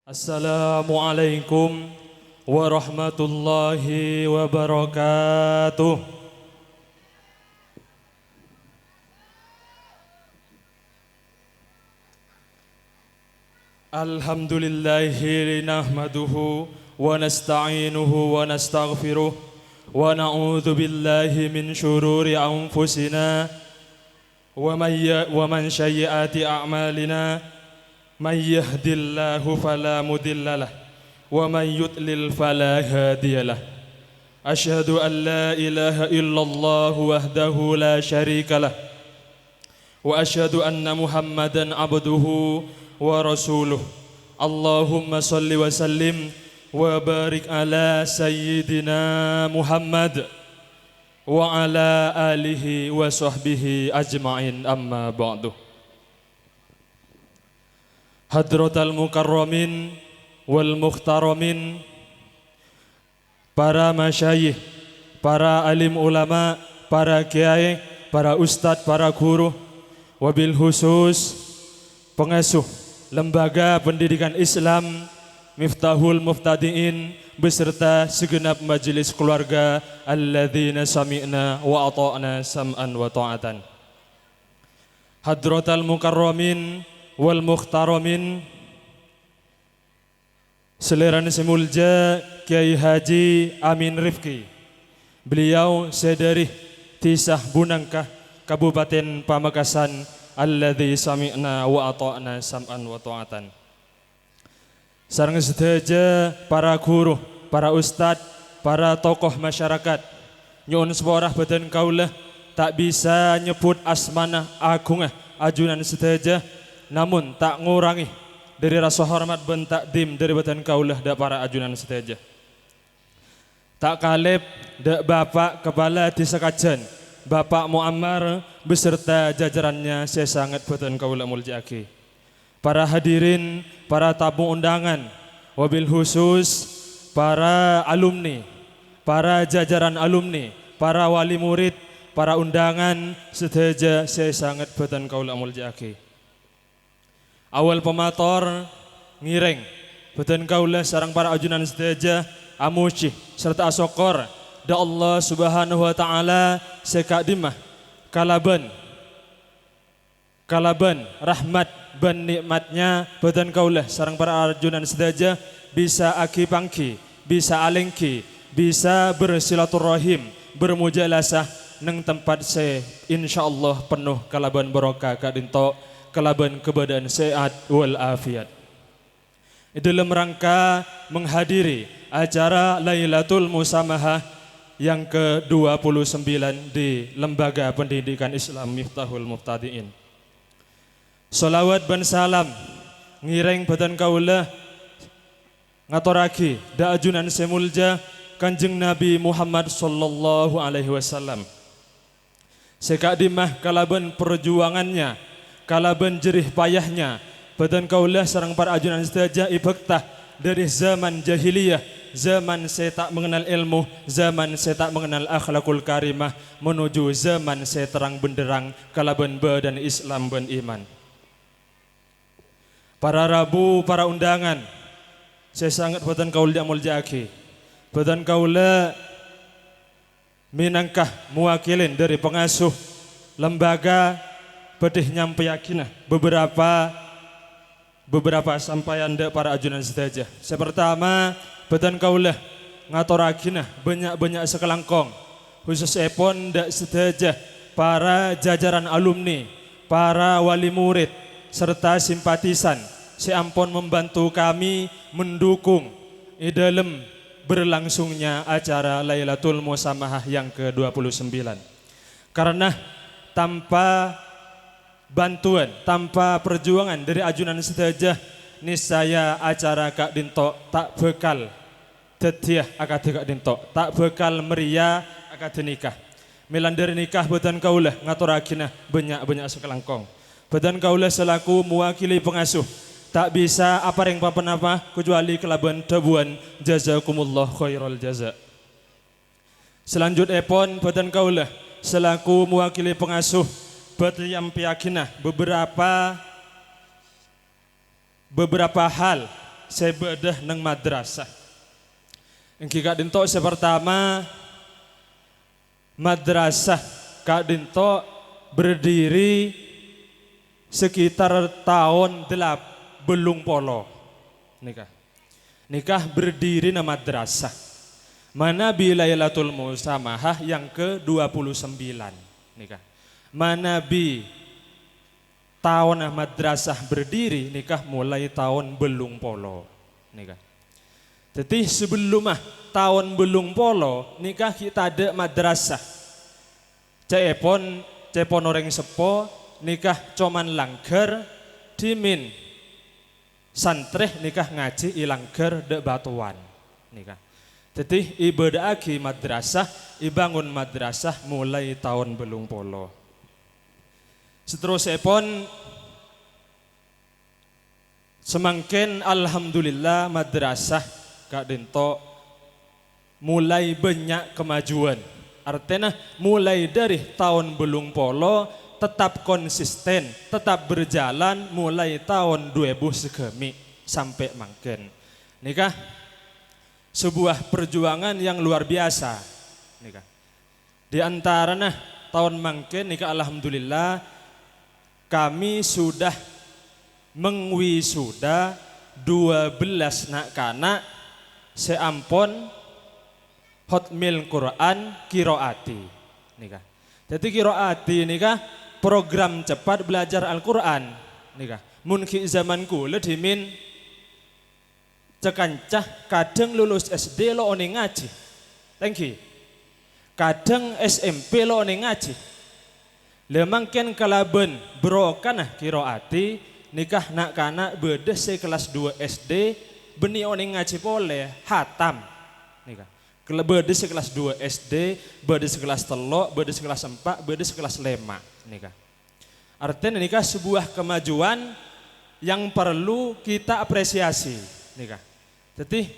Assalamualaikum warahmatullahi wabarakatuh. Alhamdulillahi nahmaduhu wa nasta'inuhu wa nastaghfiruh wa na'udzu billahi min syururi anfusina wa man sayyiati a'malina. Man yahdillahu fala mudhillalah wa man yudlil fala hadiyalah. Asyhadu an la ilaha illallah wahdahu la syarikalah wa asyhadu anna Muhammadan abduhu wa rasuluh. Allahumma salli wa sallim wa barik ala sayyidina Muhammad wa ala alihi wa sahbihi ajma'in, amma ba'du. Hadratal mukarramin wal mukhtaramin, para masyayikh, para alim ulama, para kiai, para ustadz, para guru, wabil khusus pengasuh Lembaga Pendidikan Islam Miftahul Muftadiin beserta segenap majelis keluarga alladzina sami'na wa ata'na sam'an wa ta'atan. Hadratal mukarramin wal mukhtaramin, Seliran Semulja Kiai Haji Amin Rifki, beliau sedari Tisah Bunangkah Kabupaten Pamekasan, alladzi sami'na wa ata'na sam'an wa ta'atan. Sareng sedaya para guru, para ustad, para tokoh masyarakat, nyuwun seporah badan kaulah tak bisa nyebut asmanah agungah ajunan sedaya, namun tak ngurangi dari rasa hormat ben takdim dari badan kaulah dak para ajunan sedaya. Tak kalep dak Bapak Kepala Desa Kajen, Bapak Muammar beserta jajarannya, saya sangat badan kaulah mulyaki. Para hadirin, para tamu undangan, wabil khusus para alumni, para jajaran alumni, para wali murid, para undangan sedaya, saya sangat badan kaulah mulyaki. Awal pemator ngireng badan kaulah sarang para ajunan sedaya amuci serta asokor da Allah Subhanahu wa taala sekadimah kalaban rahmat ban nikmatnya badan kaulah sarang para ajunan sedaya bisa aki pangki, bisa alengki, bisa bersilaturahim, bermujalasah neng tempat se insyaallah penuh kalaban barokah kadinto kalaban kebadan sehat wal afiat. Dalam rangka menghadiri acara Lailatul Musamahah yang ke-29 di Lembaga Pendidikan Islam Miftahul Muftadiin. Salawat ban salam ngireng badan kaulah ngatoraki da ajunan semulja Kanjeng Nabi Muhammad sallallahu alaihi wasallam. Sekadimah kalaban perjuangannya, kalaban jerih payahnya, badan kaulah sarang para ajunan sedaya ibaktah dari zaman jahiliyah, zaman saya tak mengenal ilmu, zaman saya tak mengenal akhlakul karimah, menuju zaman saya terang benderang kalaban badan Islam dan iman. Para rabu, para undangan, saya sangat badan kaulah mulyaki. Badan kaulah minangkah muwakilin dari pengasuh lembaga pedih nyampe yakinah beberapa sampaian anda para ajunan sedaya. Saya pertama badan kaulah ngatorakinah banyak sekelangkong khusus epon dak sedaya para jajaran alumni, para wali murid serta simpatisan seampun membantu kami mendukung di dalam berlangsungnya acara Lailatul Musamahah yang ke-29. Karena tanpa bantuan, tanpa perjuangan dari ajunan sedaya, niscaya acara Kak Dinto tak bekal tetiah akad Kak Dinto, tak bekal meriah akad nikah. Milan dari nikah badan kaulah ngatorakinah banyak sekelangkong. Badan kaulah selaku mewakili pengasuh tak bisa apa yang apa kecuali kelaban dabuan jazakumullah khairal jaza. Selanjutnya pun badan kaulah selaku mewakili pengasuh beryakinah beberapa hal sebedah nang madrasah. Engki Kak Dinto sepertama madrasah Kak Dinto berdiri sekitar tahun 80 nikah berdiri na madrasah mana Lailatul Musamahah yang ke-29 nikah mana tahun madrasah berdiri nikah mulai tahun belung polo nikah. Jadi sebelum tahun belung polo nikah kita ada madrasah. Cepon orang sepo nikah coman langgar dimin santreh nikah ngaji ilanggar de batuan nikah. Jadi ibadah agi madrasah ibangun madrasah mulai tahun belung polo. Seterusnya pun semangkin alhamdulillah madrasah Kak Dinto mulai banyak kemajuan. Artinya mulai dari tahun belung polo tetap konsisten, tetap berjalan mulai tahun 2000 segemi sampai mangken. Nikah sebuah perjuangan yang luar biasa. Nikah. Di antaranya tahun mangken nikah alhamdulillah kami sudah mengwisuda 12 anak-anak seampun hotmil Quran kiroati nikah. Jadi kiroati nikah program cepat belajar Al-Quran nikah. Munki zamanku ledimin cekancah kadang lulus SD lo oni ngaji. Thank you. Kadang SMP lo oni ngaji. Lemangken kalaben brokan kiroati nikah nak kana bedes kelas 2 SD beni oni ngaji pole hatam nikah. Bedes kelas 2 SD, bedes kelas 3, bedes kelas 4, bedes kelas 5 nikah. Artinya nikah sebuah kemajuan yang perlu kita apresiasi nikah. Jadi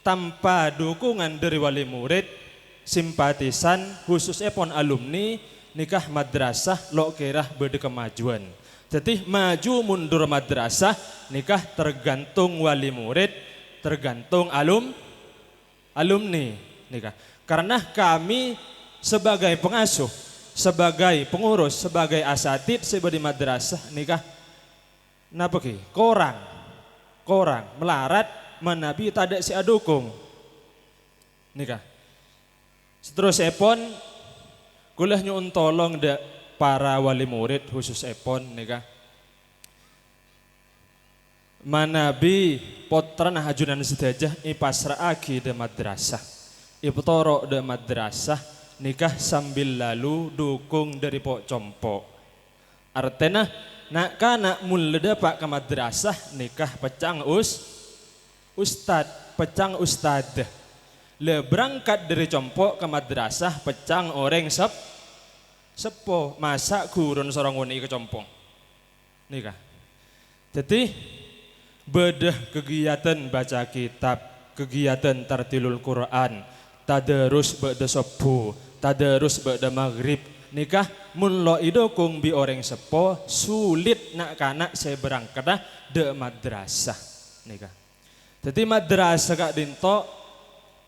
tanpa dukungan dari wali murid, simpatisan, khususnya pon alumni nikah madrasah lo kira bede kemajuan. Jadi maju mundur madrasah nikah tergantung wali murid, tergantung alumni nikah. Karena kami sebagai pengasuh, sebagai pengurus, sebagai asatid sebagai madrasah nikah napa ki? Korang melarat menabi tidak si adukung nikah. Seterusnya pun kuliah nyuun tolong de para wali murid khusus epon nikah manabi potran hajunan sedajah ipasra agi de madrasah iptoro de madrasah nikah sambil lalu dukung dari pok compo artena nak kana mulada pak ke madrasah nikah pecang pecang ustad le berangkat dari compo ke madrasah pecang orang sepo masa gurun seorang wani ke compong nikah. Jadi bedah kegiatan baca kitab, kegiatan tartilul Quran, tadarus ba'da subuh, tadarus ba'da maghrib nikah mun lo idokung bi orang sepo sulit nak kanak saya berangkat de madrasah nikah. Jadi madrasah Kak Dinto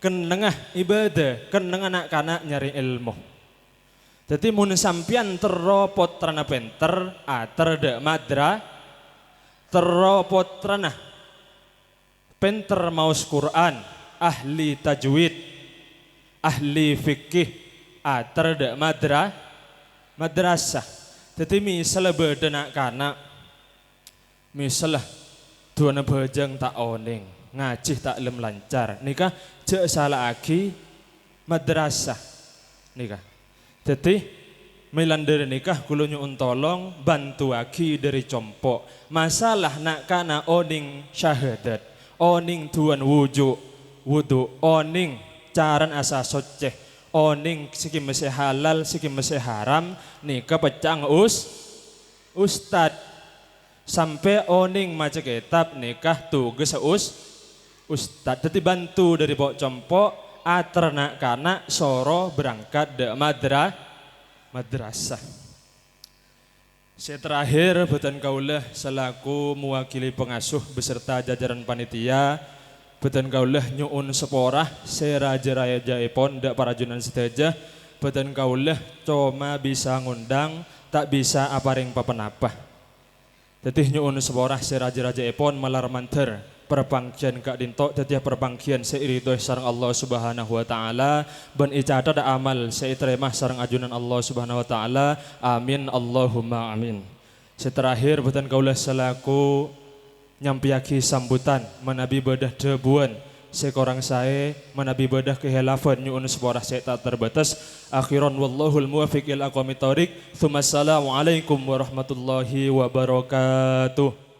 kenengah ibadah, kenengah nak kanak nyari ilmu. Jadi mun sampian teropot trana penter ater de madra teropot trana penter maus Quran ahli tajwid ahli fikih ater de madrasah. Jadi misalnya bedenak kana misalnya tuana bejeng tak oning ngaji tak lem lancar nikah je salah aki madrasah nikah. Jadi melandari nikah kulo nyuun tolong bantu aki dari compok masalah nak kana oning syahadat oning tuan wudu oning caran asa soceh oning siki mese halal siki mese haram nikah pecang ustad sampai oning maca kitab nikah tugas ustad. Jadi bantu dari pok compok aternak kana soro berangkat de madrasah. Terakhir boten kaulah selaku mewakili pengasuh beserta jajaran panitia boten kaulah nyuun seporah seraja-raja epon dak para junan sedaja boten kaulah cuma bisa ngundang tak bisa aparing papenapah. Tetih nyuun seporah seraja-raja epon malar manter perpangkian kak dintok tetih perpangkian seirito sareng Allah Subhanahu wa taala ben icata da amal seiteremah sareng ajunan Allah Subhanahu wa taala amin Allahumma amin. Terakhir boten kaulah selaku nyampiaki sambutan menabi bedah debuan sekorang saya menabi bedah kehelafan nyuun seporah saya tak terbatas akhiran wallahul muwafiq ila aqwamit thoriq. Assalamualaikum warahmatullahi wabarakatuh.